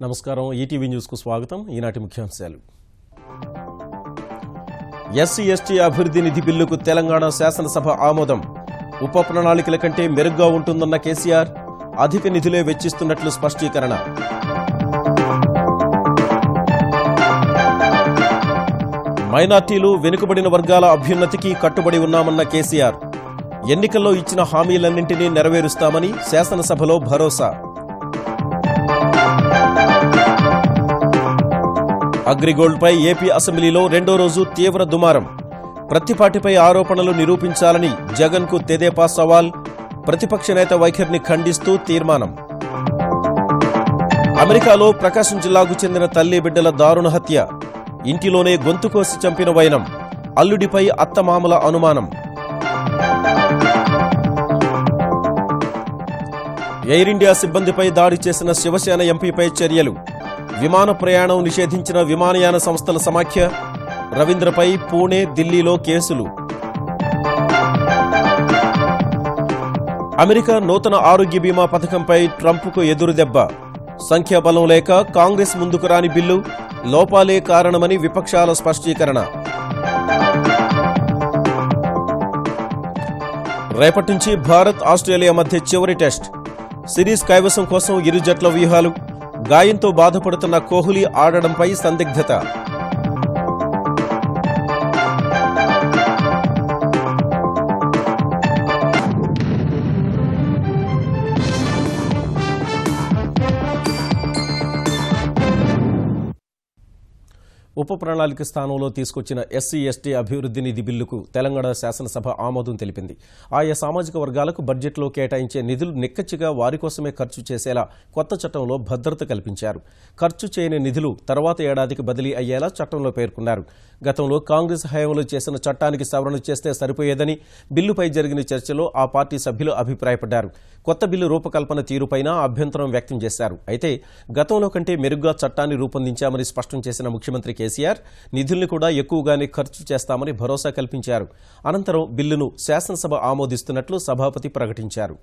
నమస్కారం ETV news కు స్వాగతం ఈనాటి ముఖ్యాంశాలు ఎస్సీ ఎస్టీ అభివృద్ధి నిధి బిల్లుకు తెలంగాణ శాసనసభ ఆమోదం ఉప ప్రణాళికల కంటే మెరుగ్గా ఉంటుందన్న కేసీఆర్ అధిక నిధులే వెచ్చిస్తున్నట్లు స్పష్టీకరణ మైనార్టీలు వెనుకబడిన వర్గాల అభ్యున్నతికి కట్టుబడి ఉన్నామన్న కేసీఆర్ ఎన్నికల్లో ఇచ్చిన హామీలన్నింటినీ నెరవేరుస్తామని శాసనసభలో భరోసా అగ్రిగోల్డ్పై ఏపీ అసెంబ్లీలో రెండో రోజు తీవ్ర దుమారం ప్రతిపాటిపై ఆరోపణలు నిరూపించాలని జగన్కు తెదేపా సవాల్ ప్రతిపక్ష నేత వైఖరిని ఖండిస్తూ తీర్మానం అమెరికాలో ప్రకాశం జిల్లాకు చెందిన తల్లి బిడ్డల దారుణ హత్య ఇంటిలోనే గొంతు కోసి చంపిన వైనం అల్లుడిపై అత్తమామల అనుమానం ఎయిర్ ఇండియా సిబ్బందిపై దాడి చేసిన శివసేన ఎంపీపై చర్యలు విమాన ప్రయాణం నిషేధించిన విమానయాన సంస్థల సమాఖ్య రవీంద్రపై పూణే ఢిల్లీలో కేసులు అమెరికా నూతన ఆరోగ్య బీమా పథకంపై ట్రంప్కు ఎదురుదెబ్బ సంఖ్యాబలం లేక కాంగ్రెస్ ముందుకు రాని బిల్లు లోపాలే కారణమని విపక్షాల స్పష్టీకరణ రేపటి నుంచి భారత్ ఆస్ట్రేలియా మధ్య చివరి టెస్ట్ సిరీస్ కైవసం కోసం ఇరు జట్ల వ్యూహాలు గాయంతో బాధపడుతున్న కోహ్లీ ఆడడంపై సందిగ్ధత ఉప ప్రణాళిక స్థానంలో తీసుకొచ్చిన ఎస్సీ ఎస్టీ అభివృద్ధి నిధి బిల్లుకు తెలంగాణ శాసనసభ ఆమోదం తెలిపింది. ఆయా సామాజిక వర్గాలకు బడ్జెట్లో కేటాయించే నిధులు నిక్కచ్చిగా వారి కోసమే ఖర్చు చేసేలా కొత్త చట్టంలో భద్రత కల్పించారు. ఖర్చు చేయని నిధులు తర్వాత ఏడాదికి బదిలీ అయ్యేలా చట్టంలో పేర్కొన్నారు. గతంలో కాంగ్రెస్ హయాంలో చేసిన చట్టానికి సవరణ చేస్తే సరిపోయేదని బిల్లుపై జరిగిన చర్చలో ఆ పార్టీ సభ్యులు అభిప్రాయపడ్డారు. కొత్త బిల్లు రూపకల్పన తీరుపైన అభ్యంతరం వ్యక్తం చేశారు. అయితే గతంలో కంటే మెరుగ్గా చట్టాన్ని రూపొందించామని స్పష్టం చేసిన ముఖ్యమంత్రి కేసీఆర్ నిధుల్ని కూడా ఎక్కువగానే ఖర్చు చేస్తామని భరోసా కల్పించారు. అనంతరం బిల్లును శాసనసభ ఆమోదిస్తున్నట్లు సభాపతి ప్రకటించారు.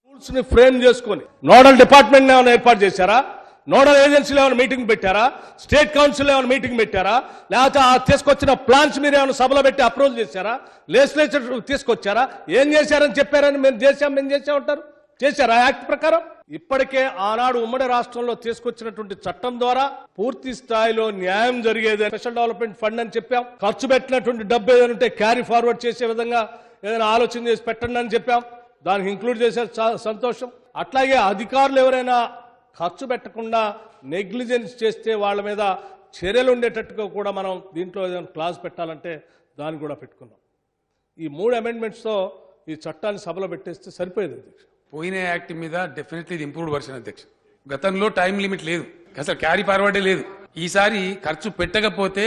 రూల్స్ ని ఫ్రేమ్ చేసుకొని నోడల్ డిపార్ట్మెంట్ ఏమైనా ఏర్పాటు చేశారా, నోడల్ ఏజెన్సీలు ఏమైనా మీటింగ్ పెట్టారా, స్టేట్ కౌన్సిల్ ఏమైనా మీటింగ్ పెట్టారా, లేకపోతే ఆ తీసుకొచ్చిన ప్లాన్స్ మీరు ఏమైనా సభలో పెట్టి అప్రూవల్ చేశారా, లెజిస్లేచర్ తీసుకొచ్చారా, ఏం చేశారని చెప్పారని మేము చేశామంటారు. చేశారా యాక్ట్ ప్రకారం? ఇప్పటికే ఆనాడు ఉమ్మడి రాష్ట్రంలో తీసుకొచ్చినటువంటి చట్టం ద్వారా పూర్తి స్థాయిలో న్యాయం జరిగేది. స్పెషల్ డెవలప్మెంట్ ఫండ్ అని చెప్పాం. ఖర్చు పెట్టినటువంటి డబ్బు ఏదైనా ఉంటే క్యారీ ఫార్వర్డ్ చేసే విధంగా ఏదైనా ఆలోచన చేసి పెట్టండి అని చెప్పాం. దానికి ఇంక్లూడ్ చేసే సంతోషం. అట్లాగే అధికారులు ఎవరైనా ఖర్చు పెట్టకుండా నెగ్లిజెన్స్ చేస్తే వాళ్ళ మీద చర్యలు ఉండేటట్టుగా కూడా మనం దీంట్లో ఏదైనా క్లాజ్ పెట్టాలంటే దాన్ని కూడా పెట్టుకున్నాం. ఈ 3 అమెండ్మెంట్స్తో ఈ చట్టాన్ని సభలో పెట్టేస్తే సరిపోయేది అధ్యక్ష. పోయిన యాక్ట్ మీద డెఫినెట్లీ ఇది ఇంప్రూవ్డ్ వర్షన్ అధ్యక్ష. గతంలో టైం లిమిట్ లేదు, అసలు క్యారీ ఫార్వర్డే లేదు. ఈసారి ఖర్చు పెట్టకపోతే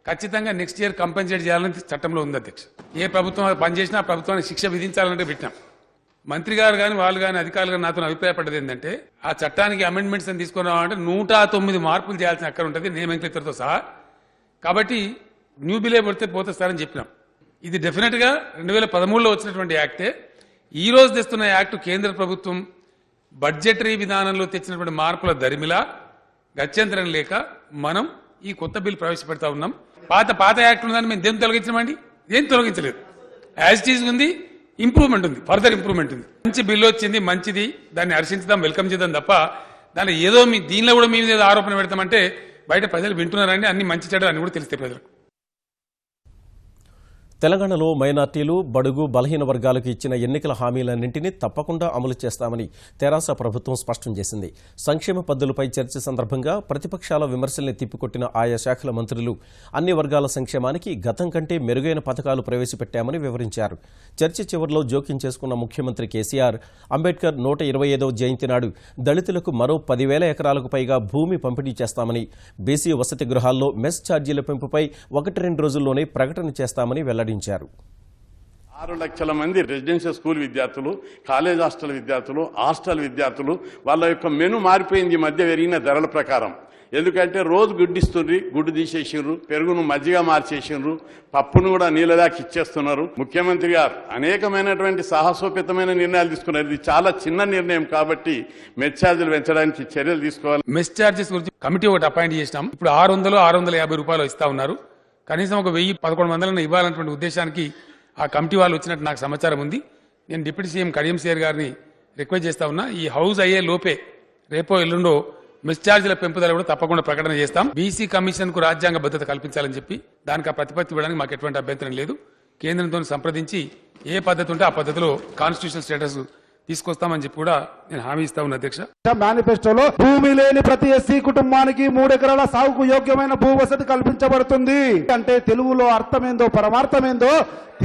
ఖచ్చితంగా నెక్స్ట్ ఇయర్ కంపెన్సేట్ చేయాలని చట్టంలో ఉంది అధ్యక్ష. ఏ ప్రభుత్వం పనిచేసినా ఆ ప్రభుత్వానికి శిక్ష విధించాలంటే పెట్టినాం. మంత్రి గారు కానీ వాళ్ళు కానీ అధికారులు కానీ నాతో అభిప్రాయపడ్డది ఏంటంటే ఆ చట్టానికి అమెండ్మెంట్స్ అని తీసుకుని రావాలంటే 109 మార్పులు చేయాల్సిన అక్కడ ఉంటుంది నియమనికలతో సహా. కాబట్టి న్యూ బిలే పడితే పోతే సార్ అని చెప్పినాం. ఇది డెఫినెట్ గా 2013లో వచ్చినటువంటి యాక్టే. ఈ రోజు తెస్తున్న యాక్టు కేంద్ర ప్రభుత్వం బడ్జెటరీ విధానంలో తెచ్చినటువంటి మార్పుల దరిమిలా గత్యంతరం లేక మనం ఈ కొత్త బిల్ ప్రవేశపెడతా ఉన్నాం. పాత యాక్ట్ ఉందని మేము దేని తొలగించమండి, ఏం తొలగించలేదు. యాజ్ ఇట్ ఈజ్ ఉంది, ఇంప్రూవ్మెంట్ ఉంది, ఫర్దర్ ఇంప్రూవ్మెంట్ ఉంది. మంచి బిల్లు వచ్చింది, మంచిది, దాన్ని హర్షించుదాం, వెల్కమ్ చేద్దాం తప్ప దాన్ని ఏదో దీనిలో కూడా మీ మీద ఆరోపణ పెడతామంటే బయట ప్రజలు వింటున్నారండి. అన్ని మంచి చెడ్డలు అని కూడా తెలిస్తే ప్రజలకు. తెలంగాణలో మైనార్టీలు, బడుగు, బలహీన వర్గాలకు ఇచ్చిన ఎన్నికల హామీలన్నింటినీ తప్పకుండా అమలు చేస్తామని తెరాస ప్రభుత్వం స్పష్టం చేసింది. సంక్షేమ పద్ధతులపై చర్చ సందర్భంగా ప్రతిపక్షాల విమర్శల్ని తిప్పికొట్టిన ఆయా శాఖల మంత్రులు అన్ని వర్గాల సంక్షేమానికి గతం కంటే మెరుగైన పథకాలు ప్రవేశపెట్టామని వివరించారు. చర్చ చివరిలో జోక్యం చేసుకున్న ముఖ్యమంత్రి కేసీఆర్ అంబేద్కర్ 125వ జయంతి నాడు దళితులకు మరో 10,000 ఎకరాలకు పైగా భూమి పంపిణీ చేస్తామని, బీసీ వసతి గృహాల్లో మెస్ ఛార్జీల పెంపుపై 1-2 రోజుల్లోనే ప్రకటన చేస్తామని వెల్లడించారు. 6 లక్షల మంది రెసిడెన్షియల్ స్కూల్ విద్యార్థులు, కాలేజ్ హాస్టల్ విద్యార్థులు, హాస్టల్ విద్యార్థులు వాళ్ళ యొక్క మెను మారిపోయింది. ఈ మధ్య పెరిగిన ధరల ప్రకారం ఎందుకంటే రోజు గుడ్డిస్తుండ్రి, గుడ్డు తీసేసిండ్రు, పెరుగును మజ్జిగ మార్చేసిండ్రు, పప్పును కూడా నీళ్ళ దాకా ఇచ్చేస్తున్నారు. ముఖ్యమంత్రి గారు అనేకమైనటువంటి సాహసోపేతమైన నిర్ణయాలు తీసుకున్నారు. ఇది చాలా చిన్న నిర్ణయం కాబట్టి మెస్ ఛార్జీలు పెంచడానికి చర్యలు తీసుకోవాలి. మెస్ ఛార్జెస్ గురించి కమిటీ ఒకటి అపాయింట్ చేసినాం. ఇప్పుడు 600-650 రూపాయలు ఇస్తా ఉన్నారు. కనీసం ఒక 1000-1100 ఇవ్వాలన్నటువంటి ఉద్దేశానికి ఆ కమిటీ వాళ్ళు వచ్చినట్టు నాకు సమాచారం ఉంది. నేను డిప్యూటీ సీఎం కడియం సీఆర్ గారిని రిక్వెస్ట్ చేస్తా ఉన్నా, ఈ హౌస్ అయ్యే లోపే రేపో ఎల్లుండో మెస్ ఛార్జీల పెంపుదల కూడా తప్పకుండా ప్రకటన చేస్తాం. బీసీ కమిషన్ కు రాజ్యాంగ భద్రత కల్పించాలని చెప్పి దానికి ఆ ప్రతిపత్తి ఇవ్వడానికి మాకు ఎటువంటి అభ్యంతరం లేదు. కేంద్రంతో సంప్రదించి ఏ పద్ధతి ఉంటే ఆ పద్ధతిలో కాన్స్టిట్యూషన్ స్టేటస్ తీసుకొస్తామని చెప్పి కూడా నేను హామీ ఇస్తా ఉన్నా అధ్యక్ష. మేనిఫెస్టోలో భూమి లేని ప్రతి ఎస్సీ కుటుంబానికి 3 ఎకరాల సాగుకు యోగ్యమైన భూ వసతి కల్పించబడుతుంది అంటే తెలుగులో అర్థమేందో పరమార్థమేందో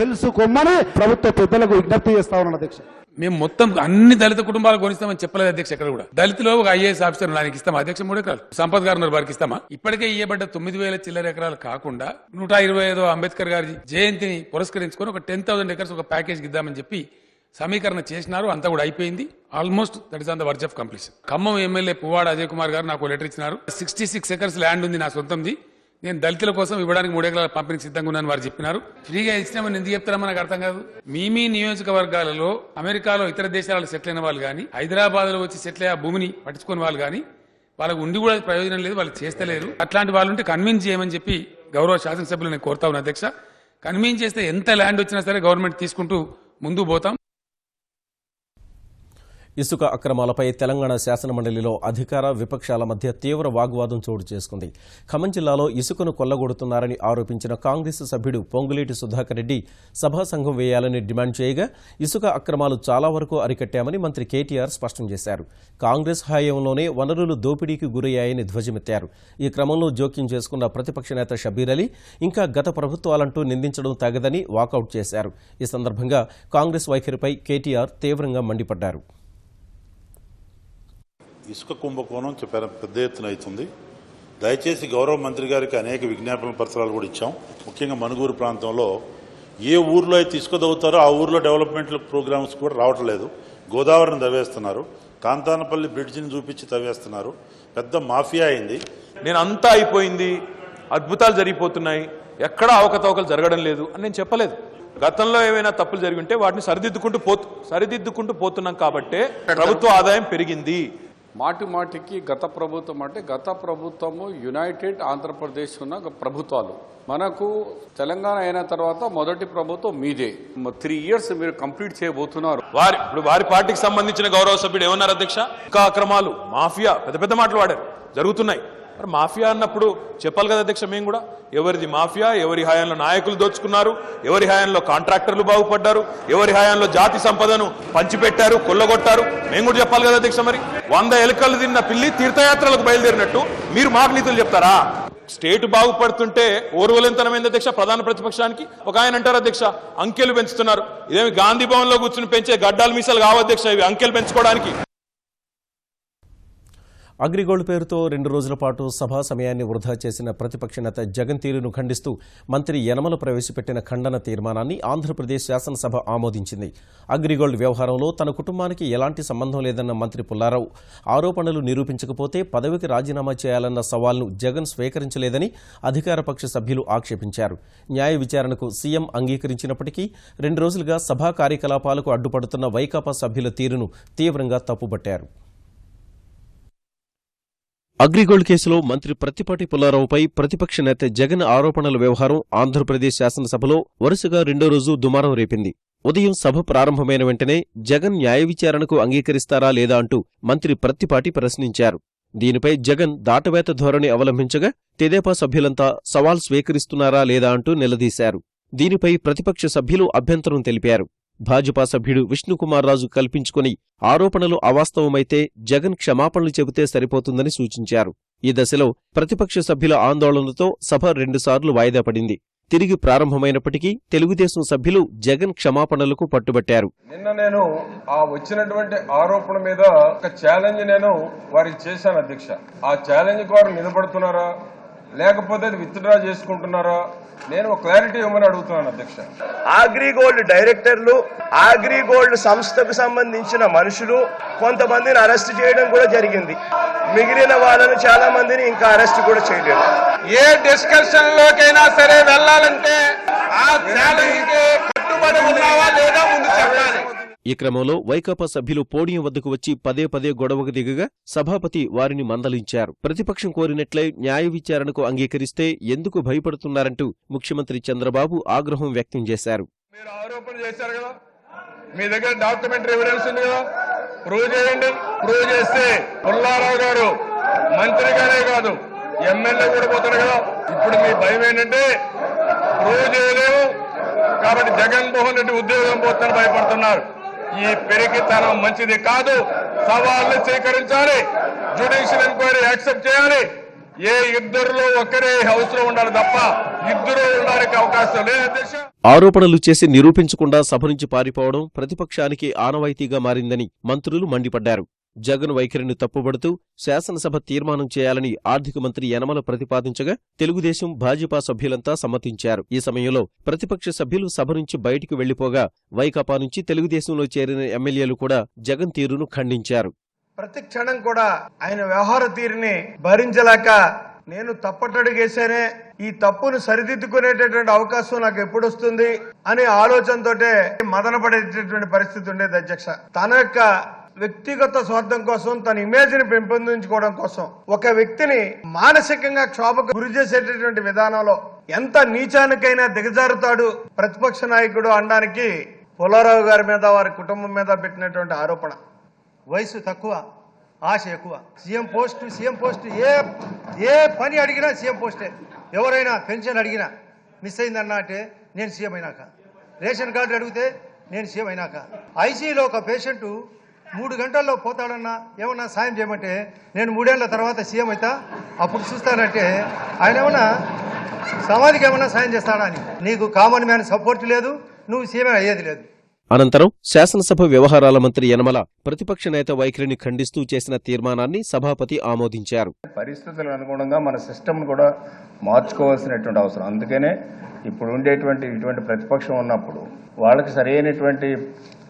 తెలుసుకోమని ప్రభుత్వ పెద్దలకు విజ్ఞప్తి చేస్తా ఉన్నాను అధ్యక్ష. మేము మొత్తం అన్ని దళిత కుటుంబాలకు కొనిస్తామని చెప్పలేదు అధ్యక్ష. ఎక్కడ కూడా దళితులో ఒక ఐఏఎస్ ఆఫీసర్ ఆయనకి ఇస్తామా అధ్యక్ష? 3 ఎకరాలు సంపత్ గారు వారికి ఇస్తామా? ఇప్పటికే ఇయ్యబడ్డ 9000 చిల్లర ఎకరాలు కాకుండా 125వ అంబేద్కర్ గారి జయంతిని పురస్కరించుకొని ఒక 10,000 ఎకర్స్ ఒక ప్యాకేజ్ ఇద్దామని చెప్పి సమీకరణ చేసినారు. అంతా కూడా అయిపోయింది. Almost that is on the verge of completion. Khammam MLA Puvvada Ajay Kumar గారు నాకు లెటర్ ఇచ్చినారు. 66 ఎకర్స్ ల్యాండ్ ఉంది నా సొంతంది, నేను దళితుల కోసం ఇవ్వడానికి 3 ఎకరాల పంపిణీకి సిద్ధంగా ఉన్నాను వారు చెప్పినారు. ఫ్రీగా ఇచ్చినామని ఎందుకు చెప్తారో నాకు అర్థం కాదు. మీ నియోజకవర్గాలలో అమెరికాలో ఇతర దేశాలలో సెటిల్ అయిన వాళ్ళు కానీ, హైదరాబాద్ లో వచ్చి సెటిల్ అయ్యే భూమిని పట్టించుకునే వాళ్ళు కానీ, వాళ్ళకు ఉండి కూడా ప్రయోజనం లేదు, వాళ్ళు చేస్తలేరు. అట్లాంటి వాళ్ళు ఉంటే కన్విన్స్ చేయమని చెప్పి గౌరవ శాసనసభ్యులు నేను కోరుతా ఉన్నా అధ్యక్ష. కన్విన్స్ చేస్తే ఎంత ల్యాండ్ వచ్చినా సరే గవర్నమెంట్ తీసుకుంటూ ముందుకు పోతాం. ఇసుక అక్రమాలపై తెలంగాణ శాసనమండలిలో అధికార విపక్షాల మధ్య తీవ్ర వాగ్వాదం చోటు చేసుకుంది. ఖమ్మం జిల్లాలో ఇసుకను కొల్లగొడుతున్నారని ఆరోపించిన కాంగ్రెస్ సభ్యుడు పొంగులేటి సుధాకర్ రెడ్డి సభా సంఘం వేయాలని డిమాండ్ చేయగా ఇసుక అక్రమాలు చాలా వరకు అరికట్టామని మంత్రి కేటీఆర్ స్పష్టం చేశారు. కాంగ్రెస్ హయాంలోనే వనరులు దోపిడీకి గురయ్యాయని ధ్వజమెత్తారు. ఈ క్రమంలో జోక్యం చేసుకున్న ప్రతిపక్ష నేత షబీర్ అలీ ఇంకా గత ప్రభుత్వాలంటూ నిందించడం తగదని వాకౌట్ చేశారు. ఈ సందర్భంగా కాంగ్రెస్ వైఖరిపై కేటీఆర్ తీవ్రంగా మండిపడ్డారు. ఇసుక కుంభకోణం పెద్ద ఎత్తున అవుతుంది. దయచేసి గౌరవ మంత్రి గారికి అనేక విజ్ఞాపన పత్రాలు కూడా ఇచ్చాం. ముఖ్యంగా మనుగూరు ప్రాంతంలో ఏ ఊర్లో అయితే ఇసుక దవ్వుతారో ఆ ఊర్లో డెవలప్మెంట్ ప్రోగ్రామ్స్ కూడా రావట్లేదు. గోదావరిని తవ్వేస్తున్నారు, కాంతానపల్లి బ్రిడ్జిని చూపించి తవ్వేస్తున్నారు. పెద్ద మాఫియా అయింది. నేను అంతా అయిపోయింది, అద్భుతాలు జరిగిపోతున్నాయి, ఎక్కడా అవకతవకలు జరగడం లేదు అని నేను చెప్పలేదు. గతంలో ఏమైనా తప్పులు జరిగి ఉంటే వాటిని సరిదిద్దుకుంటూ పోతున్నాం కాబట్టే ప్రభుత్వ ఆదాయం పెరిగింది. మాటికి గత ప్రభుత్వం అంటే గత ప్రభుత్వము యునైటెడ్ ఆంధ్రప్రదేశ్ ఉన్న ప్రభుత్వాలు. మనకు తెలంగాణ అయిన తర్వాత మొదటి ప్రభుత్వం మీదే. 3 years మీరు కంప్లీట్ చేయబోతున్నారు. ఇప్పుడు వారి పార్టీకి సంబంధించిన గౌరవ సభ్యుడు ఏమన్నారు అధ్యక్ష? ఇంకా అక్రమాలు, మాఫియా, పెద్ద మాటలు వాడారు, జరుగుతున్నాయి. మరి మాఫియా అన్నప్పుడు చెప్పాలి కదా అధ్యక్ష. మేము కూడా ఎవరిది మాఫియా, ఎవరి హయాంలో నాయకులు దోచుకున్నారు, ఎవరి హయాంలో కాంట్రాక్టర్లు బాగుపడ్డారు, ఎవరి హయాంలో జాతి సంపదను పంచిపెట్టారు, కొల్లగొట్టారు, మేము కూడా చెప్పాలి కదా అధ్యక్ష. మరి 100 ఎలుకలు తిన్న పిల్లి తీర్థయాత్రలకు బయలుదేరినట్టు మీరు మాకు నీతులు చెప్తారా? స్టేట్ బాగుపడుతుంటే ఓర్వలెంతనమైంది అధ్యక్ష ప్రధాన ప్రతిపక్షానికి. ఒక ఆయన అంటారు అధ్యక్ష, అంకెలు పెంచుతున్నారు. ఇదేమి గాంధీ భవన్ లో కూర్చుని పెంచే గడ్డాలు మీసాలు కావు అధ్యక్ష, ఇవి అంకెలు పెంచుకోవడానికి. అగ్రిగోల్డ్ పేరుతో 2 రోజుల పాటు సభా సమయాన్ని వృధా చేసిన ప్రతిపక్ష నేత జగన్ తీరును ఖండిస్తూ మంత్రి యనమల ప్రవేశపెట్టిన ఖండన తీర్మానాన్ని ఆంధ్రప్రదేశ్ శాసనసభ ఆమోదించింది. అగ్రిగోల్డ్ వ్యవహారంలో తన కుటుంబానికి ఎలాంటి సంబంధం లేదన్న మంత్రి పుల్లారావు ఆరోపణలు నిరూపించకపోతే పదవికి రాజీనామా చేయాలన్న సవాల్ను జగన్ స్వీకరించలేదని అధికారపక్ష సభ్యులు ఆక్షేపించారు. న్యాయ విచారణకు సీఎం అంగీకరించినప్పటికీ 2 రోజులుగా సభా కార్యకలాపాలకు అడ్డుపడుతున్న వైకాపా సభ్యుల తీరును తీవ్రంగా తప్పుబట్టారు. అగ్రిగోల్డ్ కేసులో మంత్రి ప్రత్తిపాటి పుల్లారావుపై ప్రతిపక్ష నేత జగన్ ఆరోపణల వ్యవహారం ఆంధ్రప్రదేశ్ శాసనసభలో వరుసగా 2వ రోజు దుమారం రేపింది. ఉదయం సభ ప్రారంభమైన వెంటనే జగన్ న్యాయ విచారణకు అంగీకరిస్తారా లేదా అంటూ మంత్రి ప్రత్తిపాటి ప్రశ్నించారు. దీనిపై జగన్ దాటవేత ధోరణి అవలంబించగా తెదేపా సభ్యులంతా సవాల్ స్వీకరిస్తున్నారా లేదా అంటూ నిలదీశారు. దీనిపై ప్రతిపక్ష సభ్యులు అభ్యంతరం తెలిపారు. భాజపా సభ్యుడు విష్ణుకుమార్ రాజు కల్పించుకుని ఆరోపణలు అవాస్తవమైతే జగన్ క్షమాపణలు చెబితే సరిపోతుందని సూచించారు. ఈ దశలో ప్రతిపక్ష సభ్యుల ఆందోళనతో సభ 2 సార్లు వాయిదా పడింది. తిరిగి ప్రారంభమైనప్పటికీ తెలుగుదేశం సభ్యులు జగన్ క్షమాపణలకు పట్టుబట్టారు. నిన్న నేను ఆ వచ్చినటువంటి ఆరోపణ మీద ఒక ఛాలెంజ్ నేను వారికి చేశాను అధ్యక్ష. ఆ ఛాలెంజ్ వారు నిలబడుతున్నారా లేకపోతే విత్డ్రా చేసుకుంటున్నారా, నేను క్లారిటీ ఇవ్వమని అడుగుతున్నాను అధ్యక్ష. అగ్రిగోల్డ్ డైరెక్టర్లు, అగ్రిగోల్డ్ సంస్థకు సంబంధించిన మనుషులు కొంతమందిని అరెస్ట్ చేయడం కూడా జరిగింది. మిగిలిన వాళ్ళను చాలా మందిని ఇంకా అరెస్ట్ కూడా చేయలేదు. ఏ డిస్కషన్ లోకైనా సరే వెళ్ళాలంటే ఆ ఛాలెంజ్ కి కట్టుబడి ఉన్నావా లేదా ముందు చెప్పాలి. ఈ క్రమంలో వైకాపా సభ్యులు పోడియం వద్దకు వచ్చి పదే పదే గొడవకు దిగగా సభాపతి వారిని మందలించారు. ప్రతిపక్షం కోరినట్లే న్యాయ విచారణకు అంగీకరిస్తే ఎందుకు భయపడుతున్నారంటూ ముఖ్యమంత్రి చంద్రబాబు ఆగ్రహం వ్యక్తం చేశారు. మీరు ఆరోపణ చేశారు కదా, మీ దగ్గర డాక్యుమెంటరీ ఎవిడెన్స్ ఉంది కదా, ప్రూవ్ చేయండి. ప్రూవ్ చేస్తే పుల్లారావు గారు మంత్రిగానే కాదు ఎమ్మెల్యే కూడా పోతాడు కదా. ఇప్పుడు మీ భయం ఏంటంటే ప్రూవ్ చేయలేము కాబట్టి జగన్మోహన్ రెడ్డి ఉద్యోగం పోతాను భయపడుతున్నారు. ఈ పెరిగితనం మంచిది కాదు. సవాళ్లు స్వీకరించాలి. జ్యుడిషియల్ ఎంక్వైరీ యాక్సెప్ట్ చేయాలి. ఏ ఇద్దరులో ఒకరే హౌస్ లో ఉండాలి తప్ప ఇద్దరు ఉండడానికి అవకాశం లేదు. అధ్యక్ష, ఆరోపణలు చేసి నిరూపించకుండా సభ నుంచి పారిపోవడం ప్రతిపక్షానికి ఆనవాయితీగా మారిందని మంత్రులు మండిపడ్డారు. జగన్ వైఖరిని తప్పుబడుతూ శాసనసభ తీర్మానం చేయాలని ఆర్థిక మంత్రి యనమల ప్రతిపాదించగా తెలుగుదేశం, భాజపా సభ్యులంతా సమ్మతించారు. ఈ సమయంలో ప్రతిపక్ష సభ్యులు సభ నుంచి బయటికి వెళ్లిపోగా వైకాపా నుంచి తెలుగుదేశంలో చేరిన ఎమ్మెల్యేలు కూడా జగన్ తీరును ఖండించారు. ప్రతి క్షణం కూడా ఆయన వ్యవహార తీరుని భరించలేక నేను తప్పటడుగేసానే, ఈ తప్పును సరిదిద్దుకునేటటువంటి అవకాశం నాకు ఎప్పుడు వస్తుంది అనే ఆలోచనతోటే మదన పడేటటువంటి పరిస్థితి ఉండేది. అధ్యక్ష, తన యొక్క వ్యక్తిగత స్వార్థం కోసం, తన ఇమేజ్ ని పెంపొందించుకోవడం కోసం ఒక వ్యక్తిని మానసికంగా క్షోభకు గురి చేసేటటువంటి విధానంలో ఎంత నీచానికైనా దిగజారుతాడు ప్రతిపక్ష నాయకుడు అనడానికి పుల్లారావు గారి మీద, వారి కుటుంబం మీద పెట్టినటువంటి ఆరోపణ. వయసు తక్కువ, ఆశ ఎక్కువ. సీఎం పోస్ట్ ఏ పని అడిగినా సీఎం పోస్టే. ఎవరైనా పెన్షన్ అడిగినా మిస్ అయిందన్నా అంటే నేను సీఎం అయినాక, రేషన్ కార్డు అడిగితే నేను సీఎం అయినాక, ఐసీయూలో ఒక పేషెంట్ 3 గంటల్లో పోతాడన్నా ఏమన్నా సాయం చేయమంటే నేను 3 ఏళ్ల తర్వాత సీఎం అవుతా అప్పుడు చూస్తానంటే ఆయన ఏమన్నా సమాధికి ఏమన్నా సాయం చేస్తాడా అని. నీకు కామన్ మ్యాన్ సపోర్ట్ లేదు, నువ్వు సీఎం అయ్యేది లేదు. అనంతరం శాసనసభ వ్యవహారాల మంత్రి యనమల ప్రతిపక్ష నేత వైఖరిని ఖండిస్తూ చేసిన తీర్మానాన్ని సభాపతి ఆమోదించారు. పరిస్థితులకు అనుగుణంగా మన సిస్టమ్ కూడా మార్చుకోవాల్సినటువంటి అవసరం. అందుకనే ఇప్పుడు ఇటువంటి ప్రతిపక్షం ఉన్నప్పుడు వాళ్ళకి సరైనటువంటి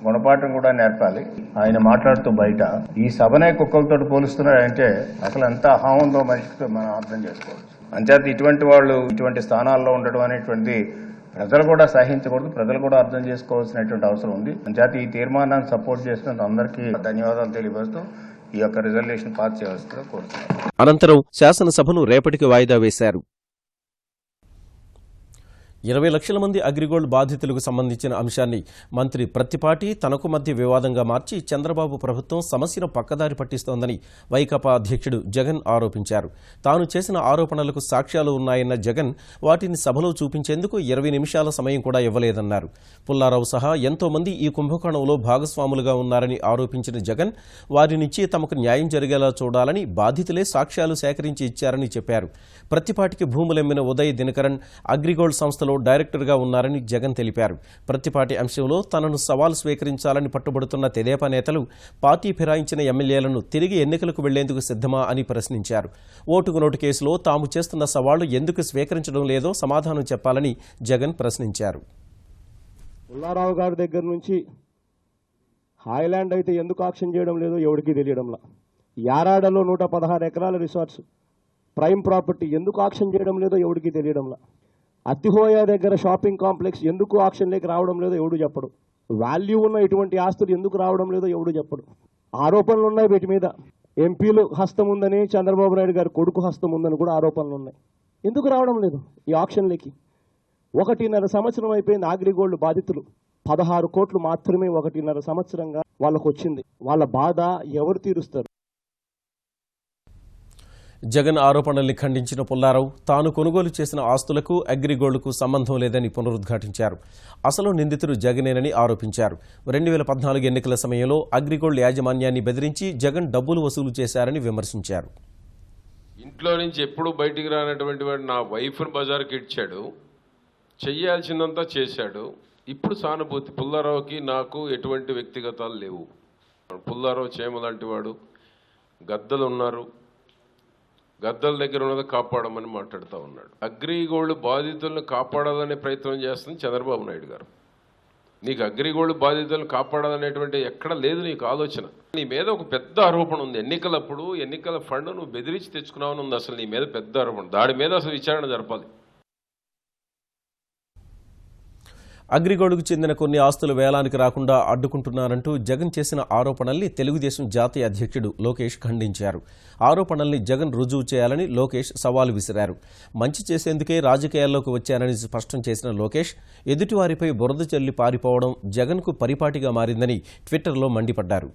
గుణపాఠం కూడా నేర్పాలి. ఆయన మాట్లాడుతూ బయట ఈ సభనే కుక్కలతో పోలుస్తున్నాడంటే అసలు ఎంత అహం ఉందో మనిషితో మనం అర్థం చేసుకోవచ్చు. అంచేత ఇటువంటి వాళ్ళు ఇటువంటి స్థానాల్లో ఉండడం అనేటువంటి ప్రజలు కూడా సహించకూడదు, ప్రజలు కూడా అర్థం చేసుకోవాల్సినటువంటి అవసరం ఉంది. అంచేత ఈ తీర్మానాన్ని సపోర్ట్ చేసినందుకు అందరికీ ధన్యవాదాలు తెలియజేస్తూ ఈ యొక్క రిజల్యూషన్ పాస్ చేయవలసిందిగా కోరుతున్నాను. అనంతరం శాసనసభను రేపటికి వాయిదా వేశారు. 20 లక్షల మంది అగ్రిగోల్డ్ బాధితులకు సంబంధించిన అంశాన్ని మంత్రి ప్రత్తిపాటి తనకు మధ్య వివాదంగా మార్చి చంద్రబాబు ప్రభుత్వం సమస్యను పక్కదారి పట్టిస్తోందని వైకాపా అధ్యక్షుడు జగన్ ఆరోపించారు. తాను చేసిన ఆరోపణలకు సాక్ష్యాలు ఉన్నాయన్న జగన్ వాటిని సభలో చూపించేందుకు 20 నిమిషాల సమయం కూడా ఇవ్వలేదన్నారు. పుల్లారావు సహా ఎంతో మంది ఈ కుంభకోణంలో భాగస్వాములుగా ఉన్నారని ఆరోపించిన జగన్ వారి నుంచి తమకు న్యాయం జరిగేలా చూడాలని బాధితులే సాక్ష్యాలు సేకరించి ఇచ్చారని చెప్పారు. ప్రత్తిపాటికి భూములెమ్మిన ఉదయ్ దినకరన్ అగ్రిగోల్డ్ సంస్థలో డైరెక్టర్గా ఉన్నారని జగన్ తెలిపారు. ప్రత్తిపాటి అంశంలో తనను సవాల్ స్వీకరించాలని పట్టుబడుతున్న తెదేపా నేతలు పార్టీ ఫిరాయించిన ఎమ్మెల్యేలను తిరిగి ఎన్నికలకు వెళ్లేందుకు సిద్ధమా అని ప్రశ్నించారు. ఓటుకు నోటు కేసులో తాము చేస్తున్న సవాళ్లు ఎందుకు స్వీకరించడం లేదో సమాధానం చెప్పాలని జగన్ ప్రశ్నించారు. పుల్లారావు గారి దగ్గర నుంచి హాయ్లాండ్ అయితే ఎందుకు ఆక్షన్ చేయడం లేదో ఎవరికీ తెలియడంలా, యారాడలో 116 ఎకరాల రిసార్ట్స్ ప్రైమ్ ప్రాపర్టీ ఎందుకు ఆక్షన్ చేయడం లేదో ఎవరికీ తెలియడంలా, అతిహోయ దగ్గర షాపింగ్ కాంప్లెక్స్ ఎందుకు ఆక్షన్లోకి రావడం లేదో ఎవడు చెప్పడు, వాల్యూ ఉన్న ఇటువంటి ఆస్తులు ఎందుకు రావడం లేదో ఎవడు చెప్పడు. ఆరోపణలు ఉన్నాయి వీటి మీద. ఎంపీలు హస్తం ఉందని, చంద్రబాబు నాయుడు గారి కొడుకు హస్తం ఉందని కూడా ఆరోపణలు ఉన్నాయి. ఎందుకు రావడం లేదు ఈ ఆక్షన్లకి? 1.5 సంవత్సరం అయిపోయింది. అగ్రిగోల్డ్ బాధితులు 16 కోట్లు మాత్రమే 1.5 సంవత్సరంగా వాళ్ళకు వచ్చింది. వాళ్ళ బాధ ఎవరు తీరుస్తారు? జగన్ ఆరోపణల్ని ఖండించిన పుల్లారావు తాను కొనుగోలు చేసిన ఆస్తులకు అగ్రిగోల్డ్కు సంబంధం లేదని పునరుద్ఘాటించారు. అసలు నిందితుడు జగనేనని ఆరోపించారు. 2014 ఎన్నికల సమయంలో అగ్రిగోల్డ్ యాజమాన్యాన్ని బెదిరించి జగన్ డబ్బులు వసూలు చేశారని విమర్శించారు. ఇంట్లో నుంచి ఎప్పుడు బయటికి రానటువంటి వాడు నా వైఫ్ను బజార్కి ఇచ్చాడు, చెయ్యాల్సిందంతా చేశాడు. ఇప్పుడు సానుభూతి. పుల్లారావుకి నాకు ఎటువంటి వ్యక్తిగతాలు లేవు. పుల్లారావు చేమ లాంటి వాడు. గద్దలు ఉన్నారు, గద్దల దగ్గర ఉన్నది కాపాడమని మాట్లాడుతూ ఉన్నాడు. అగ్రిగోల్డ్ బాధితులను కాపాడాలనే ప్రయత్నం చేస్తుంది చంద్రబాబు నాయుడు గారు. నీకు అగ్రిగోల్డ్ బాధితులను కాపాడాలనేటువంటి ఎక్కడ లేదు నీకు ఆలోచన. నీ మీద ఒక పెద్ద ఆరోపణ ఉంది. ఎన్నికలప్పుడు ఎన్నికల ఫండ్ నువ్వు బెదిరించి తెచ్చుకున్నావని ఉంది. అసలు నీ మీద పెద్ద ఆరోపణ. దాని మీద అసలు విచారణ జరపాలి. అగ్రిగోల్డ్కు చెందిన కొన్ని ఆస్తులు వేలానికి రాకుండా అడ్డుకుంటున్నారంటూ జగన్ చేసిన ఆరోపణల్ని తెలుగుదేశం జాతీయ అధ్యక్షుడు లోకేష్ ఖండించారు. ఆరోపణల్ని జగన్ రుజువు చేయాలని లోకేష్ సవాలు విసిరారు. మంచి చేసేందుకే రాజకీయాల్లోకి వచ్చారని స్పష్టం చేసిన లోకేష్ ఎదుటివారిపై బురద చల్లి పారిపోవడం జగన్కు పరిపాటిగా మారిందని ట్విట్టర్లో మండిపడ్డారు.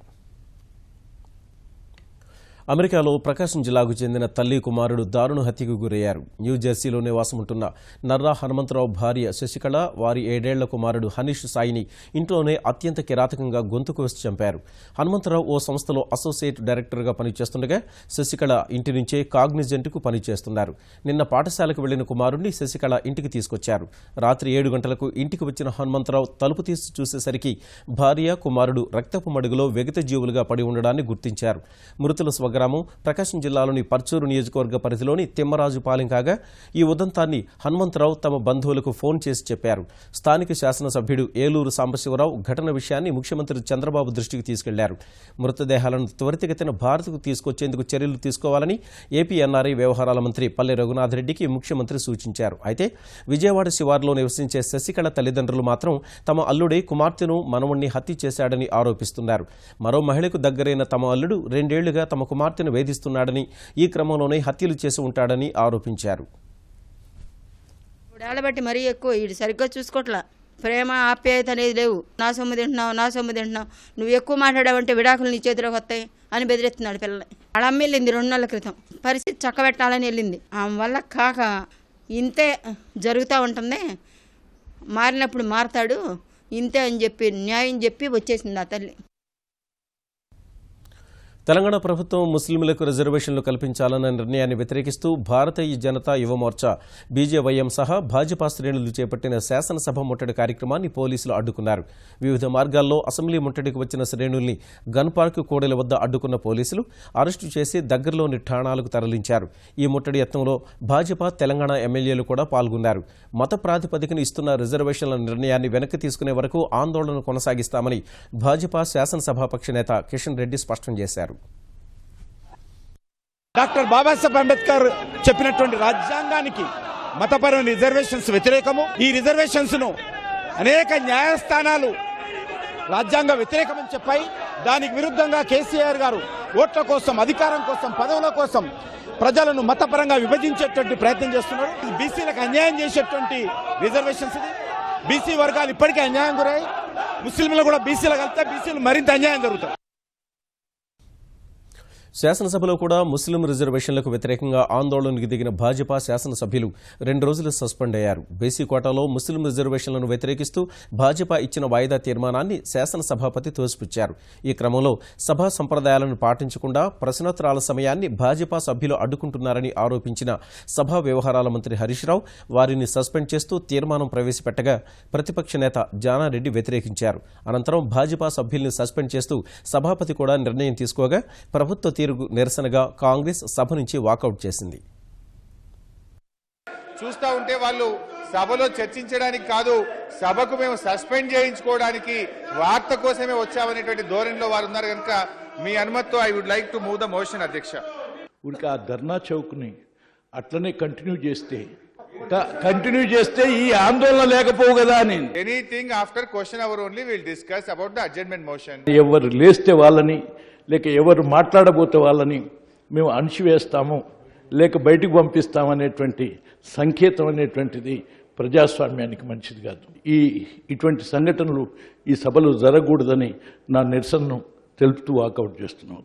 అమెరికాలో ప్రకాశం జిల్లాకు చెందిన తల్లి కుమారుడు దారుణ హత్యకు గురయ్యారు. న్యూజెర్సీలో నివాసముంటున్న నర్రా హనుమంతరావు భార్య శశికళ వారి 7 ఏళ్ల కుమారుడు హనీష్ సాయిని ఇంట్లోనే అత్యంత కిరాతకంగా గొంతు కోసి చంపారు. హనుమంతరావు ఓ సంస్థలో అసోసియేట్ డైరెక్టర్గా పనిచేస్తుండగా శశికళ ఇంటి నుంచే కాగ్నిజెంట్కు పనిచేస్తున్నారు. నిన్న పాఠశాలకు వెళ్లిన కుమారుడిని శశికళ ఇంటికి తీసుకొచ్చారు. రాత్రి 7 గంటలకు ఇంటికి వచ్చిన హనుమంతరావు తలుపు తీసి చూసేసరికి భార్య కుమారుడు రక్తపు మడుగులో వెగత జీవులుగా పడి ఉండడాన్ని గుర్తించారు. మృతుల స్వగ్రామం ప్రకాశం జిల్లాలోని పర్చూరు నియోజకవర్గ పరిధిలోని తిమ్మరాజుపాలెం కాగా ఈ ఉదంతాన్ని హనుమంతరావు తమ బంధువులకు ఫోన్ చేసి చెప్పారు. స్థానిక శాసనసభ్యుడు ఏలూరు సాంబశివరావు ఘటన విషయాన్ని ముఖ్యమంత్రి చంద్రబాబు దృష్టికి తీసుకెళ్లారు. మృతదేహాలను త్వరితగతిన భారత్కు తీసుకొచ్చేందుకు చర్యలు తీసుకోవాలని ఏపీ ఎన్ఆర్ఐ వ్యవహారాల మంత్రి పల్లె రఘునాథ్ రెడ్డికి ముఖ్యమంత్రి సూచించారు. అయితే విజయవాడ శివార్లో నివసించే శశికళ తల్లిదండ్రులు మాత్రం తమ అల్లుడే కుమార్తెను మనవణ్ణి హత్య చేశాడని ఆరోపిస్తున్నారు. మరో మహిళకు దగ్గరైన తమ అల్లుడు 2 ఏళ్లుగా తమ కుమార్తెను వేధిస్తున్నాడని ఈ క్రమంలోనే హత్యలు చేసి ఉంటాడని ఆరోపించారు. బట్టి మరీ ఎక్కువ వీడు సరిగ్గా చూసుకోవట్లా. ప్రేమ ఆప్యాయత అనేది లేవు. నా సొమ్ము తింటున్నావు, నువ్వు ఎక్కువ మాట్లాడావంటే విడాకులు నీ చేతిలోకి వస్తాయి అని బెదిరిస్తున్నాడు పిల్లల్ని. వాళ్ళ అమ్మ వెళ్ళింది 2 నెలల క్రితం. పరిస్థితి చక్కబెట్టాలని వెళ్ళింది. ఆమె వల్ల కాక ఇంతే జరుగుతూ ఉంటుంది. మారినప్పుడు మారతాడు ఇంతే అని చెప్పి న్యాయం చెప్పి వచ్చేసింది ఆ తల్లి. తెలంగాణ ప్రభుత్వం ముస్లింలకు రిజర్వేషన్లు కల్పించాలన్న నిర్ణయాన్ని వ్యతిరేకిస్తూ భారతీయ జనతా యువ మోర్చా బీజేవైఎం సహా భాజపా శ్రేణులు చేపట్టిన శాసనసభ ముట్టడి కార్యక్రమాన్ని పోలీసులు అడ్డుకున్నారు. వివిధ మార్గాల్లో అసెంబ్లీ ముట్టడికి వచ్చిన శ్రేణుల్ని గన్ పార్క్ కూడలి వద్ద అడ్డుకున్న పోలీసులు అరెస్టు చేసి దగ్గరలోని ఠాణాలకు తరలించారు. ఈ ముట్టడి యత్నంలో భాజపా తెలంగాణ ఎమ్మెల్యేలు కూడా పాల్గొన్నారు. మత ప్రాతిపదికన ఇస్తున్న రిజర్వేషన్ల నిర్ణయాన్ని వెనక్కి తీసుకునే వరకు ఆందోళన కొనసాగిస్తామని భాజపా శాసనసభాపక్ష నేత కిషన్ రెడ్డి స్పష్టం చేశారు. డాక్టర్ బాబాసాహెబ్ అంబేద్కర్ చెప్పినటువంటి రాజ్యాంగానికి మతపరమైన రిజర్వేషన్స్ వ్యతిరేకము. ఈ రిజర్వేషన్స్ ను అనేక న్యాయస్థానాలు రాజ్యాంగ వ్యతిరేకమని చెప్పాయి. దానికి విరుద్ధంగా కేసీఆర్ గారు ఓట్ల కోసం, అధికారం కోసం, పదవుల కోసం ప్రజలను మతపరంగా విభజించేటువంటి ప్రయత్నం చేస్తున్నారు. బీసీలకు అన్యాయం చేసేటువంటి రిజర్వేషన్స్ ఇది. బీసీ వర్గాలు ఇప్పటికే అన్యాయం గురయ్యాయి. ముస్లింలు కూడా బీసీలకు కలిస్తే బీసీలు మరింత అన్యాయం జరుగుతాయి. శాసనసభలో కూడా ముస్లిం రిజర్వేషన్లకు వ్యతిరేకంగా ఆందోళనకు దిగిన భాజపా శాసనసభ్యులు 2 రోజులు సస్పెండ్ అయ్యారు. బీసీ కోటాలో ముస్లిం రిజర్వేషన్లను వ్యతిరేకిస్తూ భాజపా ఇచ్చిన వాయిదా తీర్మానాన్ని శాసనసభాపతి తోసిపుచ్చారు. ఈ క్రమంలో సభా సంప్రదాయాలను పాటించకుండా ప్రశ్నోత్తరాల సమయాన్ని భాజపా సభ్యులు అడ్డుకుంటున్నారని ఆరోపించిన సభా వ్యవహారాల మంత్రి హరీష్ రావు వారిని సస్పెండ్ చేస్తూ తీర్మానం ప్రవేశపెట్టగా ప్రతిపక్ష నేత జానారెడ్డి వ్యతిరేకించారు. అనంతరం భాజపా సభ్యుల్ని సస్పెండ్ చేస్తూ సభాపతి కూడా నిర్ణయం తీసుకోగా ప్రభుత్వ తీరుకు నిరసనగా కాంగ్రెస్ సభ నుంచి వాకౌట్ చేసింది. చూస్తూ ఉంటే వాళ్ళు సభలో చర్చించడానికి కాదు, సభకు మేము సస్పెండ్ చేయించుకోవడానికి వార్త కోసమే వచ్చామనేటువంటి ధోరణిలో వారు ఉన్నారు. కనుక మీ అనుమతితో I would like to move the motion అధ్యక్ష. ఉనికి ఆ ధర్నా చౌక్ని అట్లనే కంటిన్యూ చేస్తే ఈ ఆందోళన లేకపోవు కదా అని. Anything after question hour only will discuss about the adjournment motion. ఎవరు లేస్తే వాళ్ళని లేక ఎవరు మాట్లాడబోతే వాళ్ళని మేము అణిచివేస్తాము లేక బయటికి పంపిస్తామనేటువంటి సంకేతం అనేటువంటిది ప్రజాస్వామ్యానికి మంచిది కాదు. ఇటువంటి సంఘటనలు ఈ సభలో జరగకూడదని నా నిరసనను తెలుపుతూ వాకౌట్ చేస్తున్నాం.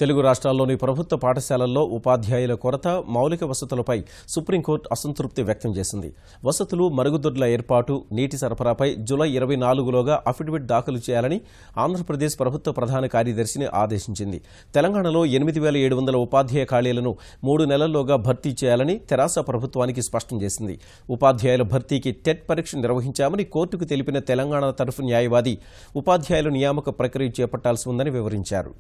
తెలుగు రాష్ట్రాల్లోని ప్రభుత్వ పాఠశాలల్లో ఉపాధ్యాయుల కొరత, మౌలిక వసతులపై సుప్రీంకోర్టు అసంతృప్తి వ్యక్తం చేసింది. వసతులు, మరుగుదొడ్ల ఏర్పాటు, నీటి సరఫరాపై జూలై 24లోగా అఫిడవిట్ దాఖలు చేయాలని ఆంధ్రప్రదేశ్ ప్రభుత్వ ప్రధాన కార్యదర్శిని ఆదేశించింది. తెలంగాణలో 8700 ఉపాధ్యాయ ఖాళీలను 3 నెలల్లోగా భర్తీ చేయాలని తెరాస ప్రభుత్వానికి స్పష్టం చేసింది. ఉపాధ్యాయుల భర్తీకి టెట్ పరీక్ష నిర్వహించామని కోర్టుకు తెలిపిన తెలంగాణ తరఫు న్యాయవాది ఉపాధ్యాయుల నియామక ప్రక్రియ చేపట్టాల్సి ఉందని వివరించారు.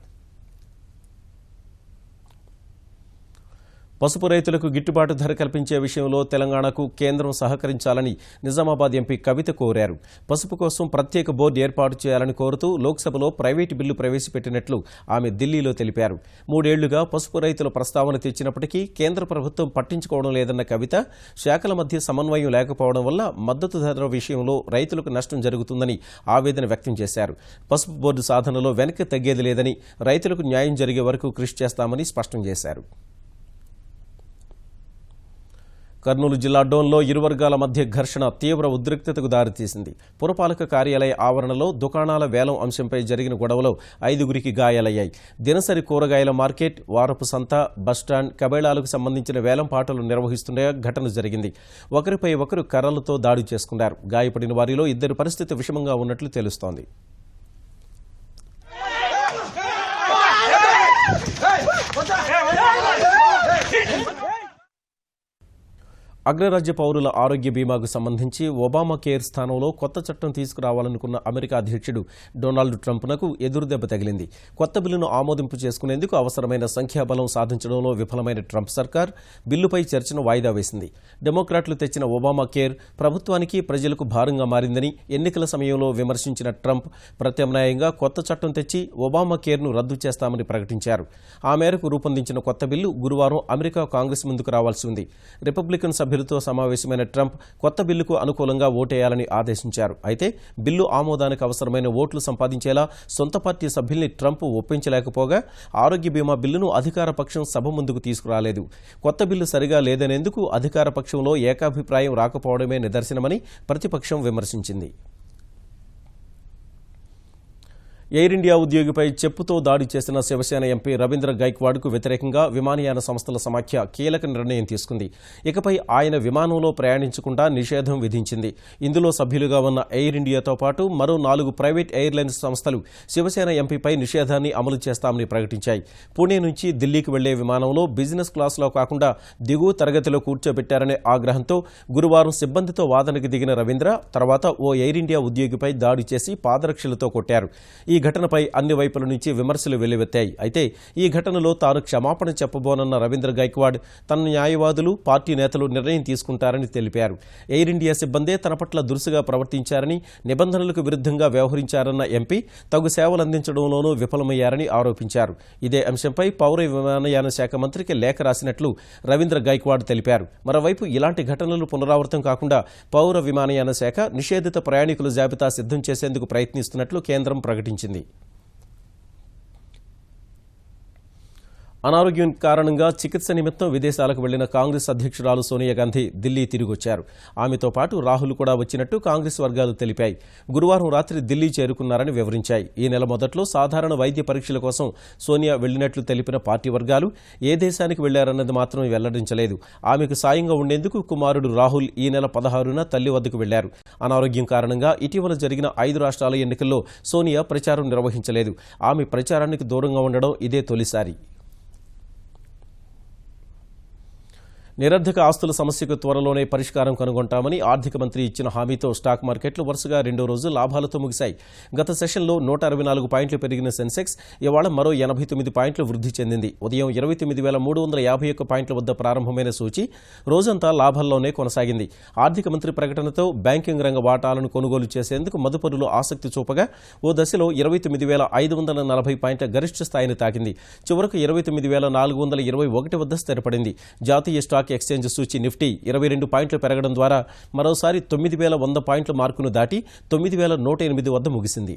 పసుపు రైతులకు గిట్టుబాటు ధర కల్పించే విషయంలో తెలంగాణకు కేంద్రం సహకరించాలని నిజామాబాద్ ఎంపీ కవిత కోరారు. పసుపు కోసం ప్రత్యేక బోర్డు ఏర్పాటు చేయాలని కోరుతూ లోక్సభలో ప్రైవేటు బిల్లు ప్రవేశపెట్టినట్లు ఆమె ఢిల్లీలో తెలిపారు. 3 ఏళ్లుగా పసుపు రైతుల ప్రస్తావన తెచ్చినప్పటికీ కేంద్ర ప్రభుత్వం పట్టించుకోవడం లేదన్న కవిత, శాఖల మధ్య సమన్వయం లేకపోవడం వల్ల మద్దతు ధర విషయంలో రైతులకు నష్టం జరుగుతుందని ఆవేదన వ్యక్తం చేశారు. పసుపు బోర్డు సాధనలో వెనక్కి తగ్గేది లేదని, రైతులకు న్యాయం జరిగే వరకు కృషి చేస్తామని స్పష్టం చేశారు. కర్నూలు జిల్లా డోన్లో ఇరు వర్గాల మధ్య ఘర్షణ తీవ్ర ఉద్రిక్తతకు దారితీసింది. పురపాలక కార్యాలయ ఆవరణలో దుకాణాల వేలం అంశంపై జరిగిన గొడవలో 5గురికి గాయాలయ్యాయి. దినసరి కూరగాయల మార్కెట్, వారపు సంత, బస్టాండ్, కబేళాలకు సంబంధించిన వేలం పాటలు నిర్వహిస్తుండగా ఘటన జరిగింది. ఒకరిపై ఒకరు కర్రలతో దాడి చేసుకున్నారు. గాయపడిన వారిలో 2 పరిస్థితి విషమంగా ఉన్నట్లు తెలుస్తోంది. అగ్రరాజ్య పౌరుల ఆరోగ్య బీమాకు సంబంధించి ఒబామా కేర్ స్థానంలో కొత్త చట్టం తీసుకురావాలనుకున్న అమెరికా అధ్యక్షుడు డొనాల్డ్ ట్రంప్నకు ఎదురుదెబ్బ తగిలింది. కొత్త బిల్లును ఆమోదింపు చేసుకునేందుకు అవసరమైన సంఖ్యాబలం సాధించడంలో విఫలమైన ట్రంప్ సర్కార్ బిల్లుపై చర్చను వాయిదా వేసింది. డెమోక్రాట్లు తెచ్చిన ఒబామా కేర్ ప్రభుత్వానికి, ప్రజలకు భారంగా మారిందని ఎన్నికల సమయంలో విమర్శించిన ట్రంప్ ప్రత్యామ్నాయంగా కొత్త చట్టం తెచ్చి ఒబామా కేర్ను రద్దు చేస్తామని ప్రకటించారు. ఆ మేరకు రూపొందించిన కొత్త బిల్లు గురువారం అమెరికా కాంగ్రెస్ ముందుకు రావాల్సి ఉంది. రిపబ్లికన్ సభ్యులతో సమావేశమైన ట్రంప్ కొత్త బిల్లుకు అనుకూలంగా ఓటేయాలని ఆదేశించారు. అయితే బిల్లు ఆమోదానికి అవసరమైన ఓట్లు సంపాదించేలా సొంత పార్టీ సభ్యుల్ని ట్రంప్ ఒప్పించలేకపోగా ఆరోగ్య బీమా బిల్లును అధికార పక్షం సభ ముందుకు తీసుకురాలేదు. కొత్త బిల్లు సరిగా లేదనేందుకు అధికార పక్షంలో ఏకాభిప్రాయం రాకపోవడమే నిదర్శనమని ప్రతిపక్షం విమర్శించింది. ఎయిర్ ఇండియా ఉద్యోగిపై చెప్పుతో దాడి చేసిన శివసేన ఎంపీ రవీంద్ర గైక్వాడ్కు వ్యతిరేకంగా విమానయాన సంస్థల సమాఖ్య కీలక నిర్ణయం తీసుకుంది. ఇకపై ఆయన విమానంలో ప్రయాణించకుండా నిషేధం విధించింది. ఇందులో సభ్యులుగా ఉన్న ఎయిర్ ఇండియాతో పాటు మరో 4 ప్రైవేట్ ఎయిర్లైన్స్ సంస్థలు శివసేన ఎంపీపై నిషేధాన్ని అమలు చేస్తామని ప్రకటించాయి. పుణె నుంచి ఢిల్లీకి వెళ్లే విమానంలో బిజినెస్ క్లాసులో కాకుండా దిగువ తరగతిలో కూర్చోబెట్టారనే ఆగ్రహంతో గురువారం సిబ్బందితో వాదనకు దిగిన రవీంద్ర తర్వాత ఓ ఎయిర్ ఇండియా ఉద్యోగిపై దాడి చేసి పాదరక్షలతో కొట్టారు. ఈ ఘటనపై అన్ని వైపుల నుంచి విమర్శలు వెల్లువెత్తాయి. అయితే ఈ ఘటనలో తాను క్షమాపణ చెప్పబోనన్న రవీంద్ర గైక్వాడ్ తన న్యాయవాదులు, పార్టీ నేతలు నిర్ణయం తీసుకుంటారని తెలిపారు. ఎయిర్ ఇండియా సిబ్బందే తన పట్ల దురుసుగా ప్రవర్తించారని, నిబంధనలకు విరుద్ధంగా వ్యవహరించారన్న ఎంపీ తగు సేవలు అందించడంలోనూ విఫలమయ్యారని ఆరోపించారు. ఇదే అంశంపై పౌర విమానయాన శాఖ మంత్రికి లేఖ రాసినట్లు రవీంద్ర గైక్వాడ్ తెలిపారు. మరోవైపు ఇలాంటి ఘటనలు పునరావృతం కాకుండా పౌర విమానయాన శాఖ నిషేధిత ప్రయాణికుల జాబితా సిద్ధం చేసేందుకు ప్రయత్నిస్తున్నట్లు కేంద్రం ప్రకటించింది. అనారోగ్యం కారణంగా చికిత్స నిమిత్తం విదేశాలకు వెళ్లిన కాంగ్రెస్ అధ్యక్షురాలు సోనియా గాంధీ ఢిల్లీ తిరిగొచ్చారు. ఆమెతో పాటు రాహుల్ కూడా వచ్చినట్టు కాంగ్రెస్ వర్గాలు తెలిపాయి. గురువారం రాత్రి ఢిల్లీ చేరుకున్నారని వివరించాయి. ఈ నెల మొదట్లో సాధారణ వైద్య పరీక్షల కోసం సోనియా వెళ్లినట్లు తెలిపిన పార్టీ వర్గాలు ఏ దేశానికి వెళ్లారన్నది మాత్రం వెల్లడించలేదు. ఆమెకు సాయంగా ఉండేందుకు కుమారుడు రాహుల్ ఈ నెల 16న తల్లి వద్దకు వెళ్లారు. అనారోగ్యం కారణంగా ఇటీవల జరిగిన 5 రాష్ట్రాల ఎన్నికల్లో సోనియా ప్రచారం నిర్వహించలేదు. ఆమె ప్రచారానికి దూరంగా ఉండడం ఇదే తొలిసారి. నిరర్ధక ఆస్తుల సమస్యకు త్వరలోనే పరిష్కారం కనుగొంటామని ఆర్థిక మంత్రి ఇచ్చిన హామీతో స్టాక్ మార్కెట్లు వరుసగా 2వ రోజు లాభాలతో ముగిశాయి. గత సెషన్లో 164 పాయింట్లు పెరిగిన సెన్సెక్స్ ఇవాళ మరో 89 పాయింట్లు వృద్ధి చెందింది. ఉదయం 29,351 పాయింట్ల వద్ద ప్రారంభమైన సూచీ రోజంతా లాభాల్లోనే కొనసాగింది. ఆర్థిక మంత్రి ప్రకటనతో బ్యాంకింగ్ రంగ వాటాలను కొనుగోలు చేసేందుకు మదుపరులు ఆసక్తి చూపగా ఓ దశలో 29,540 పాయింట్ల గరిష్ట స్థాయిని తాకింది. చివరకు 29,421 వద్ద స్థిరపడింది. జాతీయ స్టాక్ ఎక్స్చేంజ్ సూచీ నిఫ్టీ 22 పాయింట్లు పెరగడం ద్వారా మరోసారి 9,100 పాయింట్ల మార్కును దాటి 9,108 వద్ద ముగిసింది.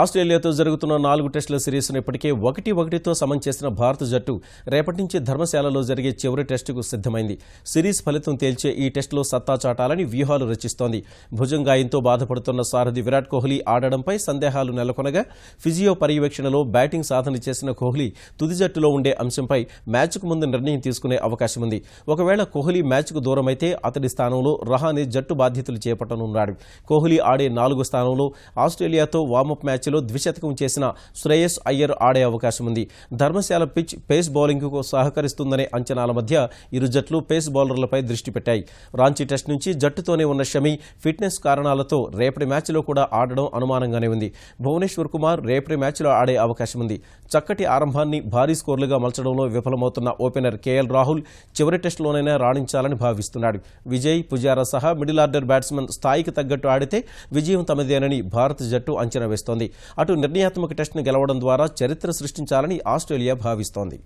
ఆస్ట్రేలియాతో జరుగుతున్న 4 టెస్టుల సిరీస్ను ఇప్పటికే 1-1తో సమం చేసిన భారత జట్టు రేపటి నుంచి ధర్మశాలలో జరిగే చివరి టెస్టుకు సిద్ధమైంది. సిరీస్ ఫలితం తేల్చే ఈ టెస్టులో సత్తా చాటాలని వ్యూహాలు రచిస్తోంది. భుజంగాయంతో బాధపడుతున్న సారథి విరాట్ కోహ్లీ ఆడడంపై సందేహాలు నెలకొనగా ఫిజియో పర్యవేక్షణలో బ్యాటింగ్ సాధన చేసిన కోహ్లీ తుది జట్టులో ఉండే అంశంపై మ్యాచ్కు ముందు నిర్ణయం తీసుకునే అవకాశం ఉంది. ఒకవేళ కోహ్లీ మ్యాచ్కు దూరమైతే అతడి స్థానంలో రహానే జట్టు బాధ్యతలు చేపట్టనున్నాడు. కోహ్లీ ఆడే 4వ స్థానంలో ఆస్ట్రేలియాతో వార్మప్ మ్యాచ్ మ్యాచ్లో ద్విశతకం చేసిన శ్రేయస్ అయ్యర్ ఆడే అవకాశం ఉంది. ధర్మశాల పిచ్ పేస్ బౌలింగ్కు సహకరిస్తుందనే అంచనాల మధ్య ఇరు జట్లు పేస్ బౌలర్లపై దృష్టి పెట్టాయి. రాంచీ టెస్ట్ నుంచి జట్టుతోనే ఉన్న షమి ఫిట్నెస్ కారణాలతో రేపటి మ్యాచ్లో కూడా ఆడడం అనుమానంగానే ఉంది. భువనేశ్వర్ కుమార్ రేపటి మ్యాచ్లో ఆడే అవకాశం ఉంది. చక్కటి ఆరంభాన్ని భారీ స్కోర్లుగా మలచడంలో విఫలమవుతున్న ఓపెనర్ కేఎల్ రాహుల్ చివరి టెస్టులోనైనా రాణించాలని భావిస్తున్నాడు. విజయ్, పుజారా సహా మిడిల్ ఆర్డర్ బ్యాట్స్మెన్ స్థాయికి తగ్గట్టు ఆడితే విజయం తమదేనని భారత జట్టు అంచనా వేస్తోంది. అటు నిర్ణయాత్మక టెస్టును గెలవడం ద్వారా చరిత్ర సృష్టించాలని ఆస్ట్రేలియా భావిస్తోంది.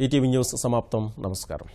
ఈటీవీ న్యూస్ సమాప్తం. నమస్కారం.